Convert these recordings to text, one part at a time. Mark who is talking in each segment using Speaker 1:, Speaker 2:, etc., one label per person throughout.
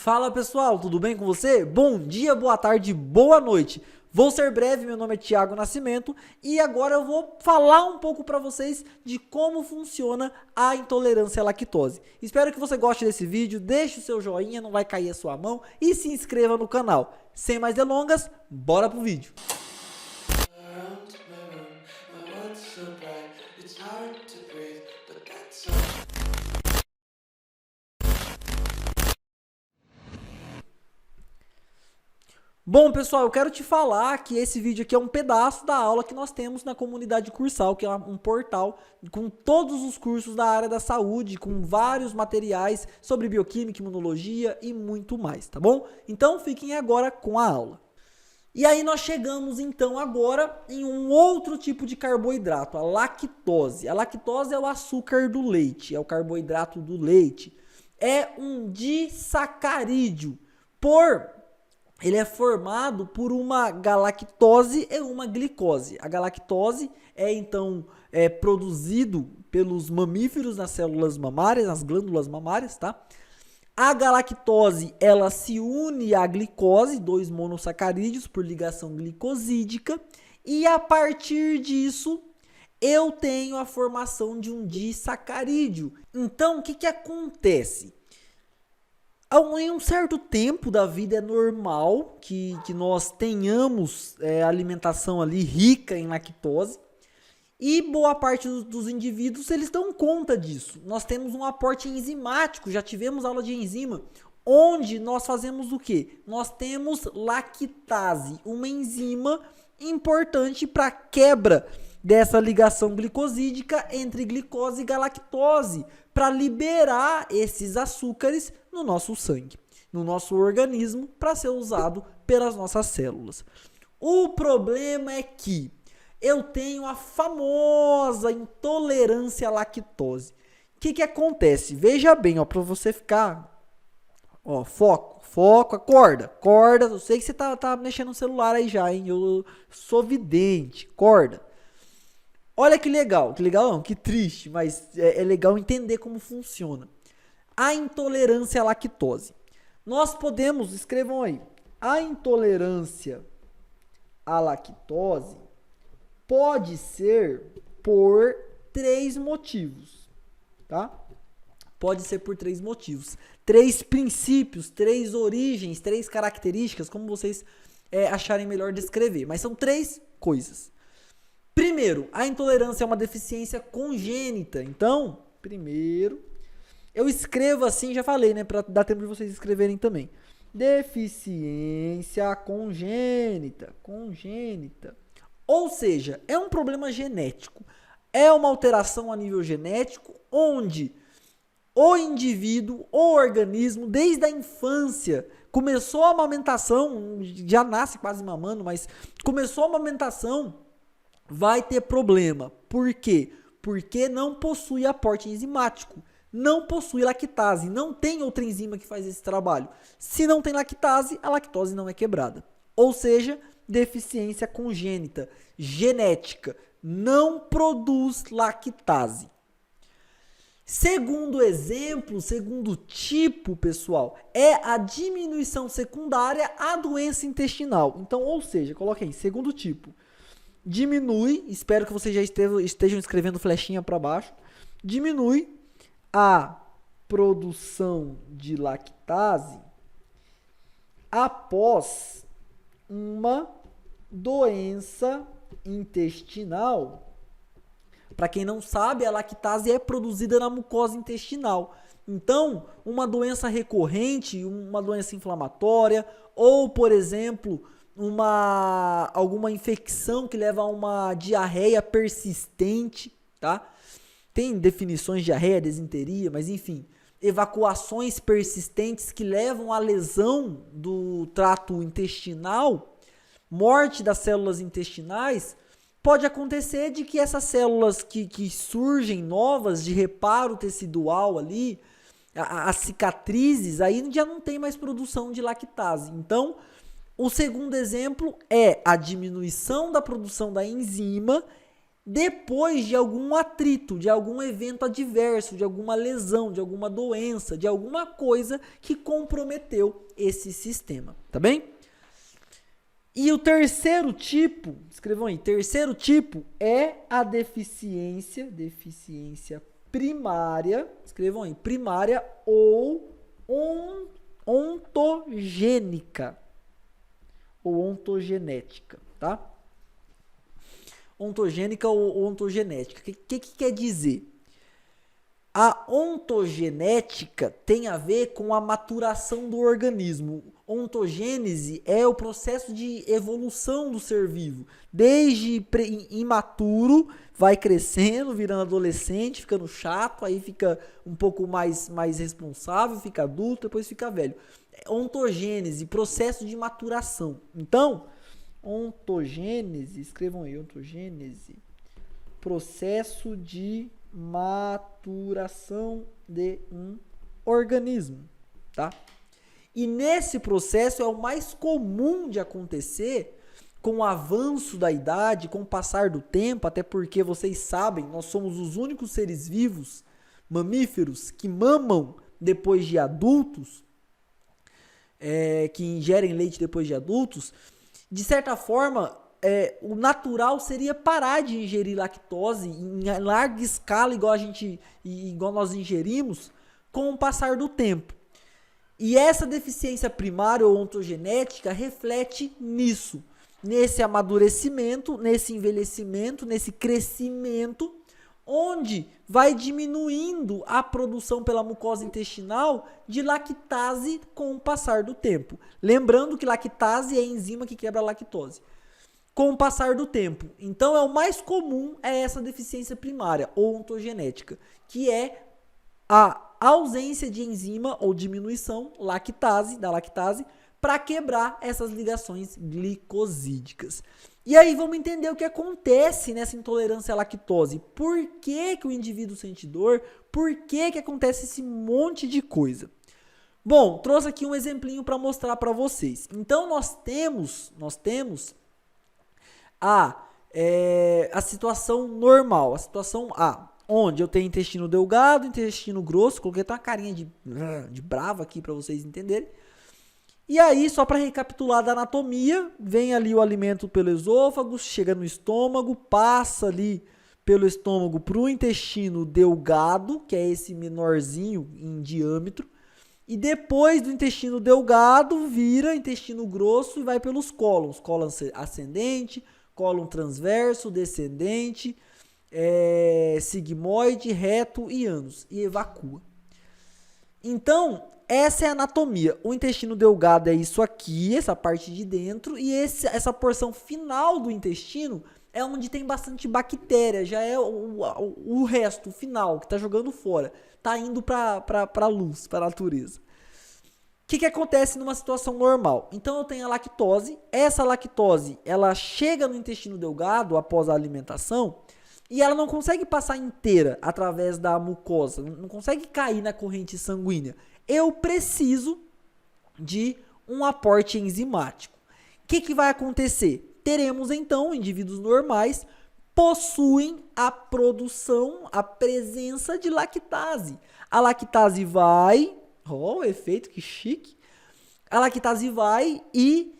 Speaker 1: Fala pessoal, tudo bem com você? Bom dia, boa tarde, boa noite. Vou ser breve, meu nome é Thiago Nascimento e agora eu vou falar um pouco para vocês de como funciona a intolerância à lactose. Espero que você goste desse vídeo, deixe o seu joinha, não vai cair a sua mão e se inscreva no canal. Sem mais delongas, bora pro vídeo. Bom, pessoal, eu quero te falar que esse vídeo aqui é um pedaço da aula que nós temos na comunidade Cursal, que é um portal com todos os cursos da área da saúde, com vários materiais sobre bioquímica, imunologia e muito mais, tá bom? Então, fiquem agora com a aula. E aí nós chegamos então agora em um outro tipo de carboidrato, a lactose. A lactose é o açúcar do leite, é o carboidrato do leite. É um disacarídeo, ele é formado por uma galactose e uma glicose. A galactose é então produzido pelos mamíferos nas células mamárias, nas glândulas mamárias, tá? A galactose, ela se une à glicose, dois monossacarídeos por ligação glicosídica, e a partir disso eu tenho a formação de um disacarídeo. Então, o que acontece? Em um certo tempo da vida é normal que nós tenhamos alimentação ali rica em lactose e boa parte dos indivíduos eles dão conta disso. Nós temos um aporte enzimático, já tivemos aula de enzima, onde nós fazemos o quê? Nós temos lactase, uma enzima importante para a quebra dessa ligação glicosídica entre glicose e galactose, para liberar esses açúcares no nosso sangue, no nosso organismo, para ser usado pelas nossas células. O problema é que eu tenho a famosa intolerância à lactose. O que acontece? Veja bem, para você ficar, foco, acorda, eu sei que você tá mexendo no celular aí já, hein? Eu sou vidente, acorda. Olha que legal não, que triste, mas é legal entender como funciona. A intolerância à lactose. Nós podemos, escrevam aí, a intolerância à lactose pode ser por 3 motivos, tá? Pode ser por 3 motivos. 3 princípios, 3 origens, 3 características, como vocês acharem melhor descrever. Mas são 3 coisas. Primeiro, a intolerância é uma deficiência congênita. Então, primeiro, eu escrevo assim, já falei, né? Para dar tempo de vocês escreverem também. Deficiência congênita. Ou seja, é um problema genético. É uma alteração a nível genético, onde o indivíduo, o organismo, desde a infância, começou a amamentação, já nasce quase mamando, mas começou a amamentação, vai ter problema. Por quê? Porque não possui aporte enzimático, não possui lactase, não tem outra enzima que faz esse trabalho. Se não tem lactase, a lactose não é quebrada. Ou seja, deficiência congênita, genética, não produz lactase. Segundo exemplo, segundo tipo, pessoal, é a diminuição secundária à doença intestinal. Então, ou seja, coloque aí, segundo tipo. Diminui, espero que vocês já estejam escrevendo flechinha para baixo, diminui a produção de lactase após uma doença intestinal. Para quem não sabe, a lactase é produzida na mucosa intestinal. Então, uma doença recorrente, uma doença inflamatória, ou, por exemplo, alguma infecção que leva a uma diarreia persistente, tá? Tem definições de diarreia, desinteria, mas enfim, evacuações persistentes que levam à lesão do trato intestinal, morte das células intestinais, pode acontecer de que essas células que surgem novas de reparo tecidual ali, as cicatrizes, aí já não tem mais produção de lactase. Então, o segundo exemplo é a diminuição da produção da enzima depois de algum atrito, de algum evento adverso, de alguma lesão, de alguma doença, de alguma coisa que comprometeu esse sistema, tá bem? E o terceiro tipo, escrevam aí, terceiro tipo é a deficiência primária, escrevam aí, primária ou ontogênica ou ontogenética, tá? Ontogênica ou ontogenética. O que quer dizer? A ontogenética tem a ver com a maturação do organismo. Ontogênese é o processo de evolução do ser vivo. Desde imaturo, vai crescendo, virando adolescente, ficando chato, aí fica um pouco mais responsável, fica adulto, depois fica velho. Ontogênese, processo de maturação. Então, ontogênese, escrevam aí, ontogênese, processo de maturação de um organismo, tá? E nesse processo é o mais comum de acontecer com o avanço da idade, com o passar do tempo, até porque vocês sabem, nós somos os únicos seres vivos, mamíferos, que mamam depois de adultos, que ingerem leite depois de adultos. De certa forma, o natural seria parar de ingerir lactose em larga escala, igual nós ingerimos, com o passar do tempo. E essa deficiência primária ou ontogenética reflete nisso, nesse amadurecimento, nesse envelhecimento, nesse crescimento, onde vai diminuindo a produção pela mucosa intestinal de lactase com o passar do tempo. Lembrando que lactase é a enzima que quebra a lactose. Com o passar do tempo. Então, o mais comum é essa deficiência primária ou ontogenética, que é a ausência de enzima ou diminuição da lactase para quebrar essas ligações glicosídicas. E aí vamos entender o que acontece nessa intolerância à lactose. Por que o indivíduo sente dor? Por que acontece esse monte de coisa? Bom, trouxe aqui um exemplinho para mostrar para vocês. Então nós temos a situação normal, a situação A, onde eu tenho intestino delgado, intestino grosso, coloquei até uma carinha de brava aqui para vocês entenderem. E aí, só para recapitular da anatomia, vem ali o alimento pelo esôfago, chega no estômago, passa ali pelo estômago para o intestino delgado, que é esse menorzinho em diâmetro, e depois do intestino delgado vira intestino grosso e vai pelos cólons, cólon ascendente, cólon transverso, descendente, sigmoide, reto e ânus, e evacua. Então, essa é a anatomia. O intestino delgado é isso aqui, essa parte de dentro, e essa porção final do intestino é onde tem bastante bactéria, já é o resto, o final, que está jogando fora, está indo para a luz, para a natureza. O que acontece numa situação normal? Então eu tenho a lactose, essa lactose ela chega no intestino delgado após a alimentação e ela não consegue passar inteira através da mucosa, não consegue cair na corrente sanguínea. Eu preciso de um aporte enzimático. O que vai acontecer? Teremos então indivíduos normais possuem a produção, a presença de lactase. A lactase vai, o efeito que chique, a lactase vai e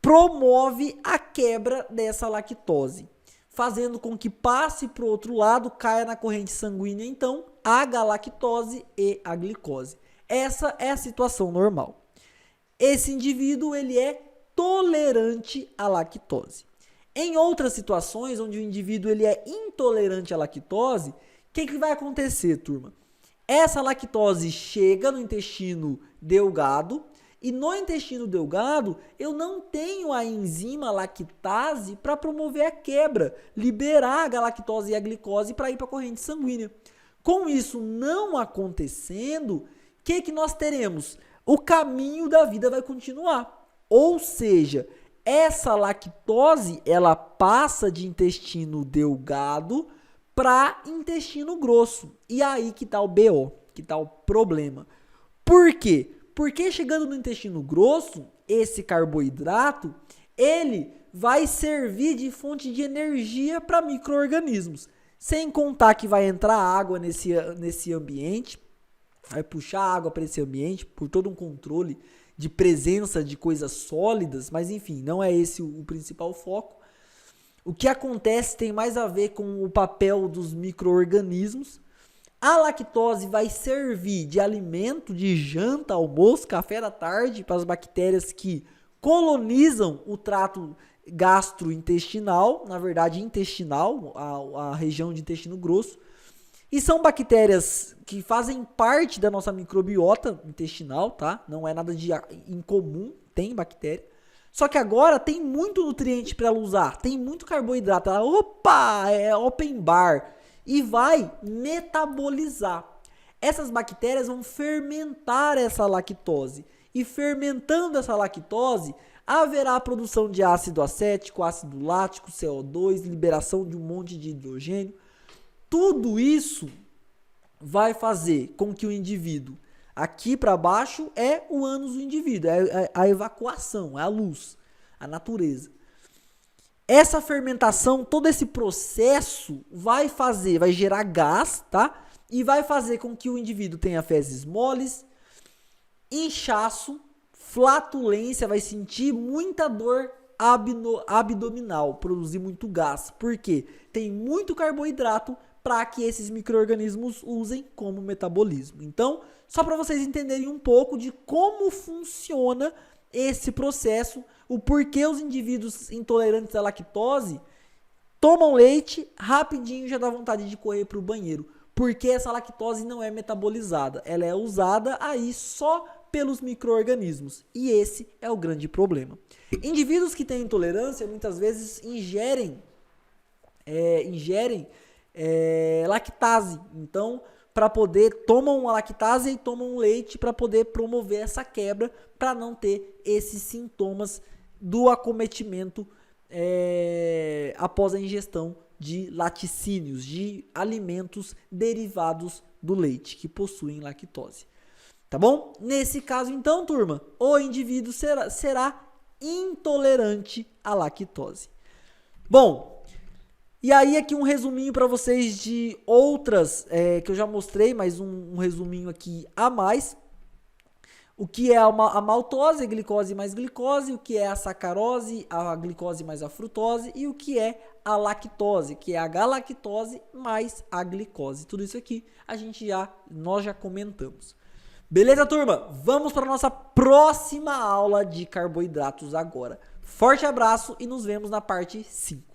Speaker 1: promove a quebra dessa lactose, fazendo com que passe para o outro lado, caia na corrente sanguínea, então, a galactose e a glicose. Essa é a situação normal. Esse indivíduo, ele é tolerante à lactose. Em outras situações, onde o indivíduo ele é intolerante à lactose, o que vai acontecer, turma? Essa lactose chega no intestino delgado, e no intestino delgado, eu não tenho a enzima lactase para promover a quebra, liberar a galactose e a glicose para ir para a corrente sanguínea. Com isso não acontecendo, o que nós teremos? O caminho da vida vai continuar. Ou seja, essa lactose, ela passa de intestino delgado para intestino grosso. E aí que está o BO, que está o problema. Por quê? Porque chegando no intestino grosso, esse carboidrato, ele vai servir de fonte de energia para micro-organismos. Sem contar que vai entrar água nesse ambiente, vai puxar água para esse ambiente por todo um controle de presença de coisas sólidas, mas enfim, não é esse o principal foco. O que acontece tem mais a ver com o papel dos micro-organismos. A lactose vai servir de alimento de janta, almoço, café da tarde para as bactérias que colonizam o trato gastrointestinal, na verdade intestinal, a região de intestino grosso. E são bactérias que fazem parte da nossa microbiota intestinal, tá? Não é nada de incomum, tem bactéria. Só que agora tem muito nutriente para ela usar, tem muito carboidrato. Ela, opa, é open bar. E vai metabolizar. Essas bactérias vão fermentar essa lactose. E fermentando essa lactose, haverá a produção de ácido acético, ácido lático, CO2, liberação de um monte de hidrogênio. Tudo isso vai fazer com que o indivíduo, aqui para baixo é o ânus do indivíduo, é a evacuação, é a luz, a natureza. Essa fermentação, todo esse processo vai gerar gás, tá? E vai fazer com que o indivíduo tenha fezes moles, inchaço, flatulência, vai sentir muita dor abdominal, produzir muito gás. Por quê? Tem muito carboidrato para que esses micro-organismos usem como metabolismo. Então, só para vocês entenderem um pouco de como funciona esse processo, o porquê os indivíduos intolerantes à lactose tomam leite, rapidinho já dá vontade de correr para o banheiro, porque essa lactose não é metabolizada, ela é usada aí só pelos micro-organismos, e esse é o grande problema. Indivíduos que têm intolerância muitas vezes ingerem lactase, então tomam a lactase e tomam leite para poder promover essa quebra, para não ter esses sintomas do acometimento após a ingestão de laticínios, de alimentos derivados do leite, que possuem lactose. Tá bom? Nesse caso, então, turma, o indivíduo será intolerante à lactose. Bom, e aí aqui um resuminho para vocês de outras que eu já mostrei, mas um resuminho aqui a mais. O que é a maltose, a glicose mais glicose, o que é a sacarose, a glicose mais a frutose, e o que é a lactose, que é a galactose mais a glicose. Tudo isso aqui nós já comentamos. Beleza, turma? Vamos para a nossa próxima aula de carboidratos agora. Forte abraço e nos vemos na parte 5.